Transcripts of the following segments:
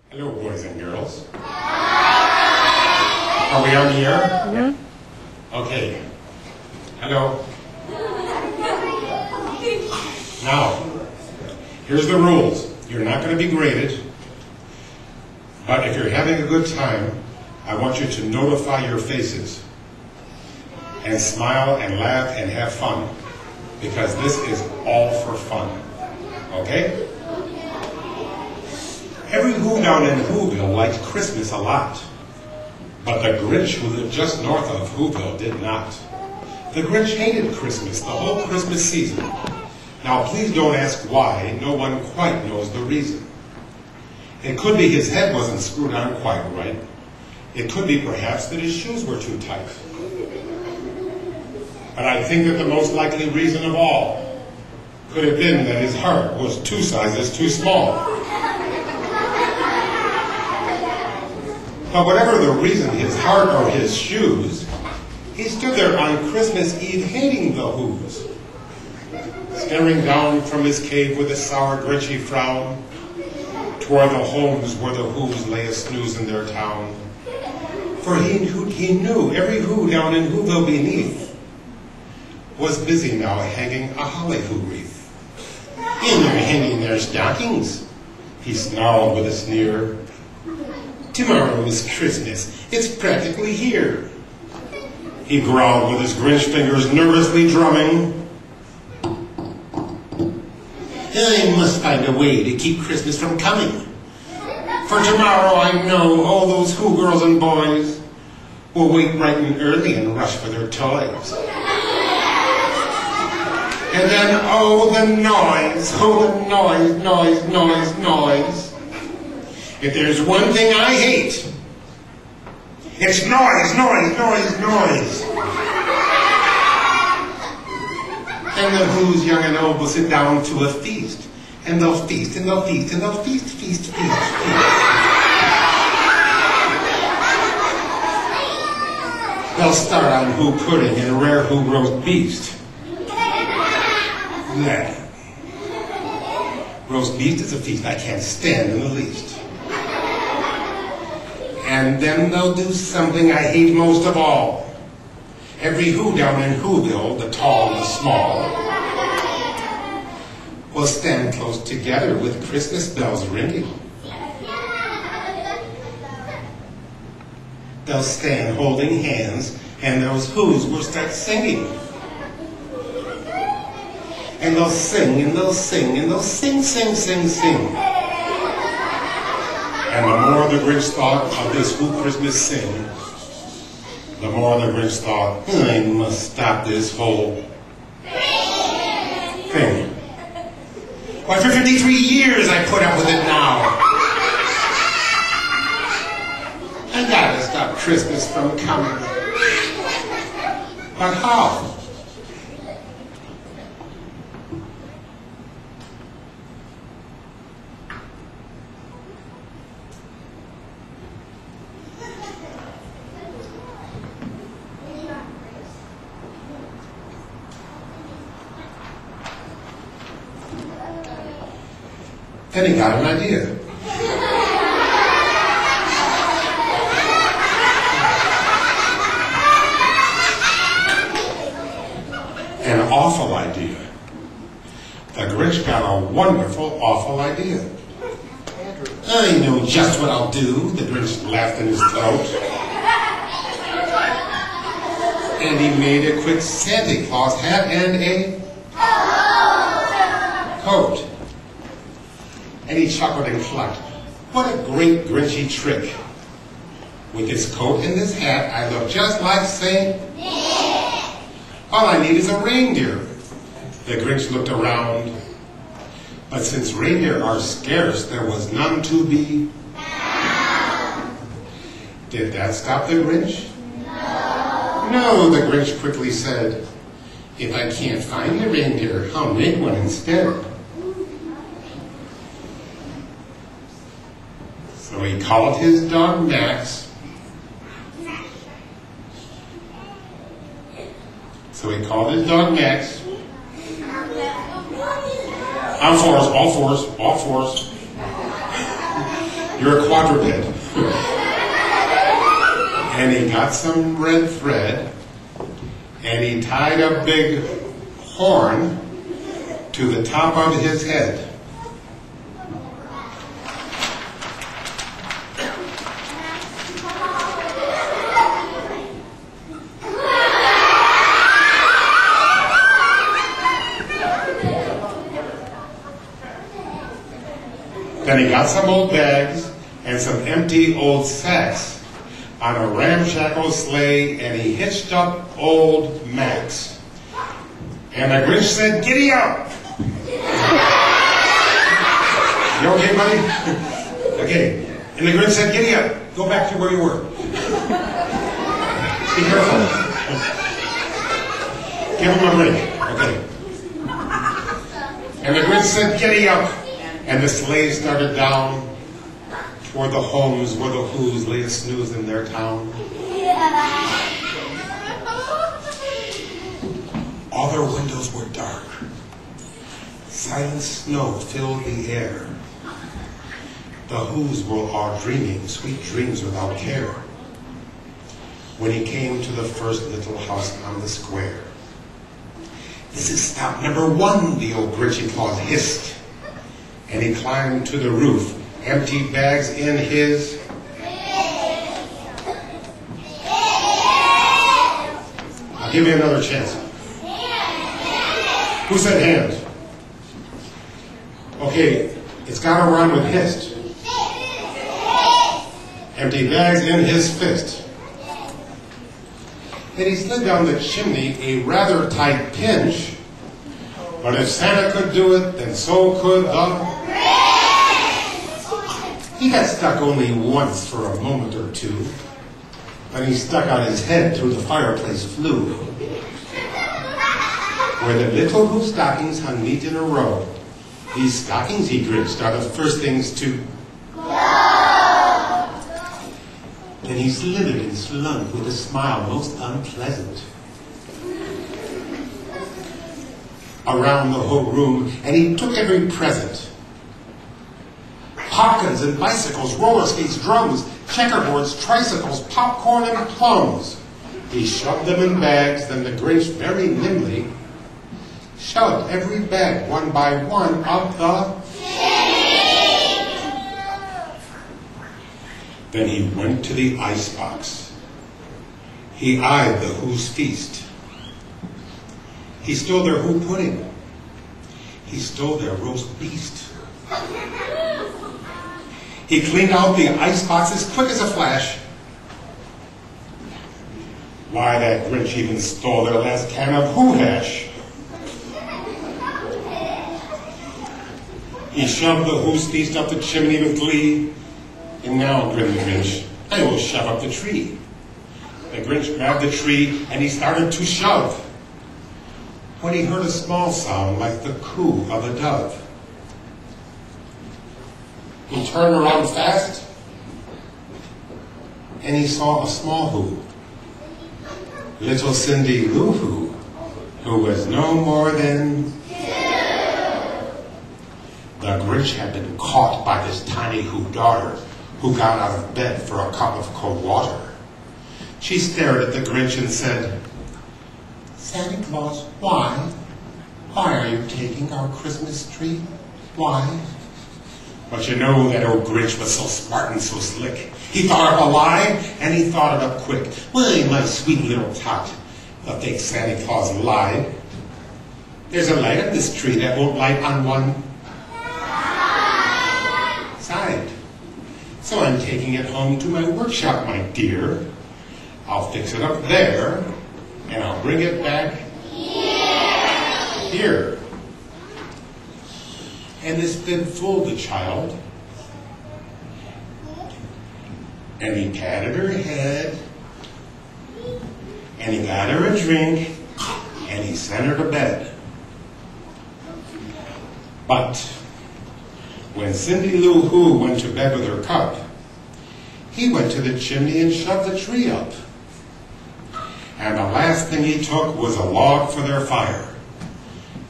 Hello, boys and girls. Are we on the air? Mm-hmm. Okay. Hello. Now, here's the rules. You're not going to be graded, but if you're having a good time, I want you to notify your faces and smile and laugh and have fun, because this is all for fun. Okay? Every who down in Whoville liked Christmas a lot, but the Grinch who lived just north of Whoville did not. The Grinch hated Christmas, the whole Christmas season. Now please don't ask why, no one quite knows the reason. It could be his head wasn't screwed on quite right. It could be perhaps that his shoes were too tight. But I think that the most likely reason of all could have been that his heart was 2 sizes too small. But whatever the reason, his heart or his shoes, he stood there on Christmas Eve hating the Whos, staring down from his cave with a sour, grinchy frown toward the homes where the Whos lay a-snooze in their town. For he knew every Who down in Whoville beneath was busy now hanging a holly-who wreath. And they're hanging their stockings, he snarled with a sneer. Tomorrow is Christmas, it's practically here. He growled with his Grinch fingers nervously drumming. I must find a way to keep Christmas from coming. For tomorrow I know all those Who girls and boys will wake bright and early and rush for their toys. And then, oh, the noise, noise. If there's one thing I hate, it's noise. And the Whos, young and old, will sit down to a feast. And they'll feast, and they'll feast, and they'll feast. They'll start on Who pudding and rare Who roast beast. Nah. Roast beast is a feast I can't stand in the least. And then they'll do something I hate most of all. Every Who down in Whoville, the tall and the small, will stand close together with Christmas bells ringing. They'll stand holding hands, and those Whos will start singing. And they'll sing, and they'll sing, and they'll sing. And the more the Grinch thought of this Who Christmas sing, the more the Grinch thought, I must stop this whole thing. Why, for 53 years I put up with it now. I gotta stop Christmas from coming. But how? Then he got an idea. An awful idea. The Grinch got a wonderful, awful idea. I know just what I'll do, the Grinch laughed in his throat. And he made a quick Santa Claus hat and a coat. And he chuckled and clucked. What a great Grinchy trick. With this coat and this hat, I look just like Saint. All I need is a reindeer. The Grinch looked around. But since reindeer are scarce, there was none to be. Did that stop the Grinch? No, the Grinch quickly said. If I can't find a reindeer, I'll make one instead. So he called his dog Max. All fours. You're a quadruped. And he got some red thread, and he tied a big horn to the top of his head. Then he got some old bags and some empty old sacks on a ramshackle sleigh, and he hitched up old Max. And the Grinch said, "Giddy up!" You okay, buddy? Okay. And the Grinch said, "Giddy up. Go back to where you were. Be careful. Give him a break." Okay. And the Grinch said, "Giddy up." And the sleigh started down toward the homes where the Who's lay a snooze in their town. All their windows were dark. Silent snow filled the air. The Who's were all dreaming sweet dreams without care. When he came to the first little house on the square. "This is stop number 1, the old Grinchy Claus hissed. And he climbed to the roof, empty bags in his. I'll give you another chance. Who said hands? Okay, it's got to run with hissed. Empty bags in his fist. And he slid down the chimney a rather tight pinch. But if Santa could do it, then so could the. He got stuck only once for a moment or two. Then he stuck out his head through the fireplace flue. Where the little Who stockings hung neat in a row. These stockings, he grinched, are the first things to go. Then he slithered and slunk with a smile most unpleasant. Around the whole room, and he took every present. Hopkins and bicycles, roller skates, drums, checkerboards, tricycles, popcorn, and plums. He shoved them in bags, then the Grinch very nimbly shoved every bag one by one up the chimney. Then he went to the icebox. He eyed the Who's feast. He stole their Who pudding. He stole their roast beast. He cleaned out the icebox as quick as a flash. Why, that Grinch even stole their last can of Who hash. He shoved the Who's feast up the chimney with glee. And now, grinned the Grinch, I will shove up the tree. The Grinch grabbed the tree and he started to shove. When he heard a small sound like the coo of a dove. He turned around fast, and he saw a small Who, little Cindy Lou who was no more than 2. The Grinch had been caught by this tiny Who daughter, who got out of bed for a cup of cold water. She stared at the Grinch and said, "Santa Claus, why? Why are you taking our Christmas tree? Why?" But you know that old Grinch was so smart and so slick. He thought of a lie, and he thought it up quick. "Why, my sweet little tot," the fake Santa Claus lied. "There's a light on this tree that won't light on one side. So I'm taking it home to my workshop, my dear. I'll fix it up there, and I'll bring it back here." And this bid fooled the child. And he patted her head, and he got her a drink, and he sent her to bed. But when Cindy Lou Who went to bed with her cup, he went to the chimney and shoved the tree up. And the last thing he took was a log for their fire.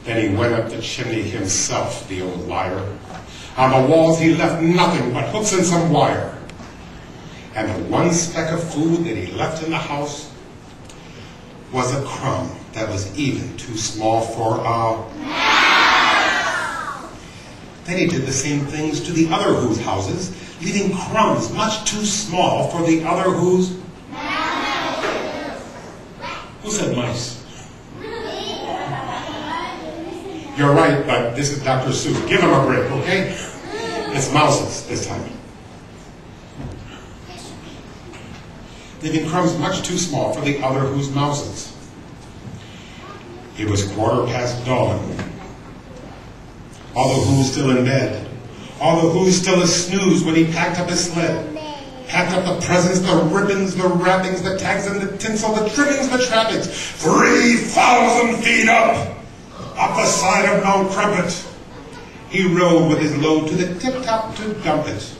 Then he went up the chimney himself, the old liar. On the walls he left nothing but hooks and some wire. And the one speck of food that he left in the house was a crumb that was even too small for a... Then he did the same things to the other Who's houses, leaving crumbs much too small for the other Who's... Who said mice? You're right, but this is Dr. Seuss. Give him a break, okay? It's mouses this time. Leaving crumbs much too small for the other Who's mouses. It was 15:15 dawn. All the Who's still in bed. All the Who's still a-snooze when he packed up his sled. Packed up the presents, the ribbons, the wrappings, the tags and the tinsel, the trimmings, the trappings. 3,000 feet up the side of Mount Crumpet. He rode with his load to the tip-top to dump it.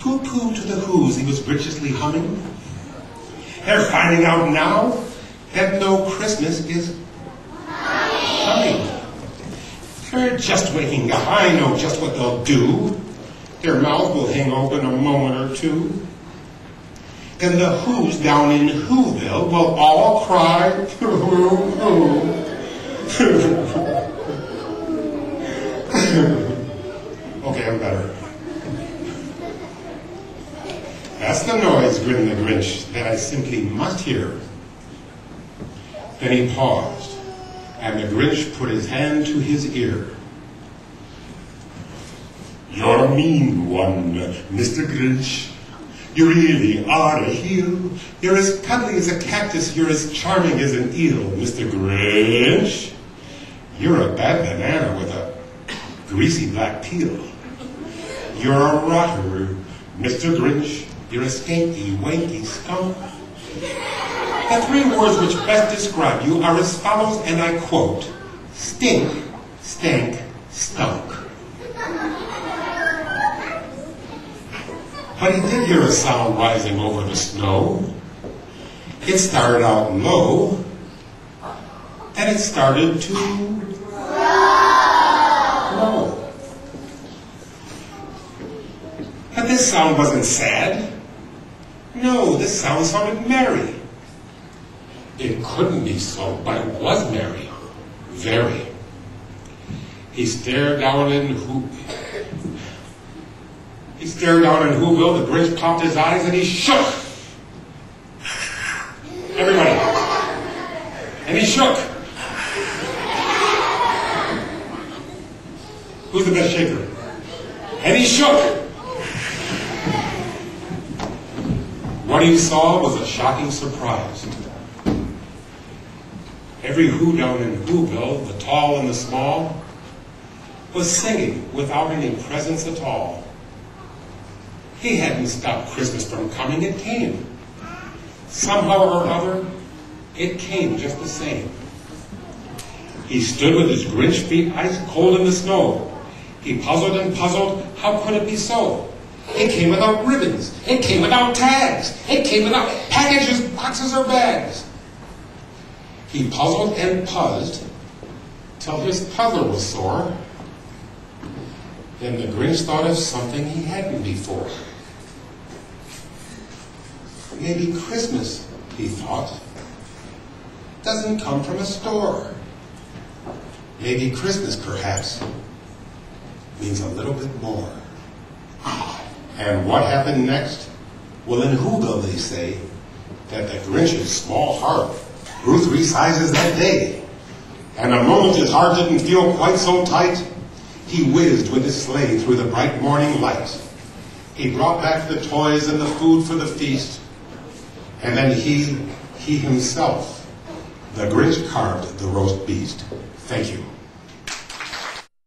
Pooh-pooh to the Who's he was graciously humming. They're finding out now that no Christmas is coming. They're just waking up. I know just what they'll do. Their mouths will hang open a moment or two. Then the Who's down in Whoville will all cry, hoo-hoo-hoo. Okay, I'm better. That's the noise, grinned the Grinch, that I simply must hear. Then he paused, and the Grinch put his hand to his ear. You're a mean one, Mr. Grinch. You really are a heel. You're as cuddly as a cactus. You're as charming as an eel, Mr. Grinch. You're a bad banana with a greasy black peel. You're a rotter, Mr. Grinch. You're a skanky, wanky skunk. The three words which best describe you are as follows, and I quote, stink, stank, stunk. But he did hear a sound rising over the snow. It started out low, then it started to grow. But this sound wasn't sad. No, this sound sounded merry. It couldn't be so, but it was merry. Very. He stared down in Whoville, the Grinch popped his eyes and he shook. Everybody. And he shook. Who's the best shaker? And he shook. What he saw was a shocking surprise. Every Who down in Whoville, the tall and the small, was singing without any presents at all. He hadn't stopped Christmas from coming, it came. Somehow or other, it came just the same. He stood with his Grinch feet ice cold in the snow. He puzzled and puzzled, how could it be so? It came without ribbons, it came without tags, it came without packages, boxes, or bags. He puzzled and puzzed till his puzzle was sore. Then the Grinch thought of something he hadn't before. Maybe Christmas, he thought, doesn't come from a store. Maybe Christmas, perhaps, means a little bit more. And what happened next? Well, in Whoville they say that the Grinch's small heart grew 3 sizes that day. And the moment his heart didn't feel quite so tight, he whizzed with his sleigh through the bright morning light. He brought back the toys and the food for the feast. And then he himself, the Grinch, carved the roast beast. Thank you.